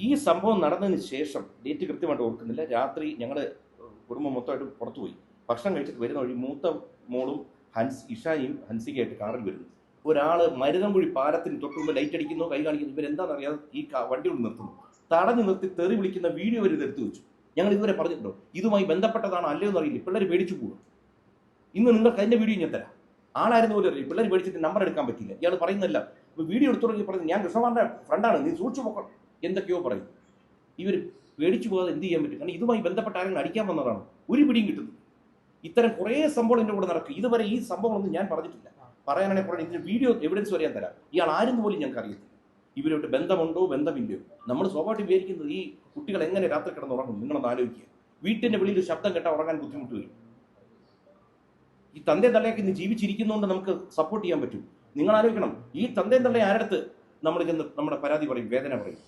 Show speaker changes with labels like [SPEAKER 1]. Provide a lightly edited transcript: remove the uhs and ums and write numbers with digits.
[SPEAKER 1] ഈ സംഭവം നടന്നതിന് ശേഷം ഡേറ്റ് കൃത്യമായിട്ട് ഓർക്കുന്നില്ല, രാത്രി ഞങ്ങൾ കുടുംബം മൊത്തമായിട്ട് പുറത്തുപോയി ഭക്ഷണം കഴിച്ചിട്ട് വരുന്ന വഴി മൂത്ത മോളും ഇഷായും ഹൻസികയായിട്ട് കാറിൽ വരുന്നു. ഒരാൾ മരുതൻകുഴി പാലത്തിന് തൊട്ട് മുമ്പ് ലൈറ്റ് അടിക്കുന്നു, കൈ കാണിക്കുന്നു. ഇവരെന്താണെന്നറിയാതെ ഈ വണ്ടി കൊണ്ട് നിർത്തുന്നു. തടഞ്ഞു നിർത്തി തെറി വിളിക്കുന്ന വീഡിയോ വരെ എടുത്തു വെച്ചു. ഞങ്ങൾ ഇതുവരെ പറഞ്ഞിട്ടുണ്ടോ ഇതുമായി ബന്ധപ്പെട്ടതാണോ അല്ലയോ എന്നറിയില്ല. പിള്ളേർ പേടിച്ചു പോകും. ഇന്ന് നിങ്ങൾക്ക് അതിന്റെ വീഡിയോ ഞാൻ തരാം. ആളായിരുന്നു പോലും അറിയില്ല. പിള്ളേർ പേടിച്ചിട്ട് നമ്പർ എടുക്കാൻ പറ്റില്ല. ഇയാൾ പറയുന്നില്ല, വീഡിയോ എടുത്തു തുടങ്ങി പറയുന്നത് ഞാൻ കൃഷ്ണമാറിന്റെ ഫ്രണ്ടാണ്, നീ സൂക്ഷിച്ചു നോക്കണം എന്തൊക്കെയോ പറയും. ഇവർ പേടിച്ചു പോകാതെ എന്ത് ചെയ്യാൻ പറ്റും? കാരണം ഇതുമായി ബന്ധപ്പെട്ട ആരെങ്കിലും അടിക്കാൻ വന്നതാണ്. ഒരു പിടിയും കിട്ടുന്നു. ഇത്തരം കുറേ സംഭവം എൻ്റെ കൂടെ നടക്കും. ഇതുവരെ ഈ സംഭവങ്ങളൊന്നും ഞാൻ പറഞ്ഞിട്ടില്ല. പറയാനാണെങ്കിൽ പറയാൻ ഇതിന് വീഡിയോ എവിഡൻസ് വരെ ഞാൻ തരാം. ഇയാൾ ആരെന്ന് പോലും ഞങ്ങൾക്ക് അറിയത്തില്ല. ഇവരോട്ട് ബന്ധമുണ്ടോ ബന്ധമില്ലയോ? നമ്മൾ സ്വാഭാവികമായിട്ട് വിചാരിക്കുന്നത് ഈ കുട്ടികൾ എങ്ങനെ രാത്രി കിടന്ന് ഉറങ്ങും. നിങ്ങളൊന്ന് ആലോചിക്കുക. വീട്ടിന്റെ വെളിയിൽ ശബ്ദം കേട്ടാൽ ഉറങ്ങാൻ ബുദ്ധിമുട്ട് വരും. ഈ തന്തേ തള്ളയൊക്കെ ഇന്ന് ജീവിച്ചിരിക്കുന്നതുകൊണ്ട് നമുക്ക് സപ്പോർട്ട് ചെയ്യാൻ പറ്റും. നിങ്ങൾ ആലോചിക്കണം, ഈ തന്തേ തള്ളയെ ആരടുത്ത് നമ്മൾ ചെന്ന് നമ്മുടെ പരാതി പറയും, വേദന പറയും.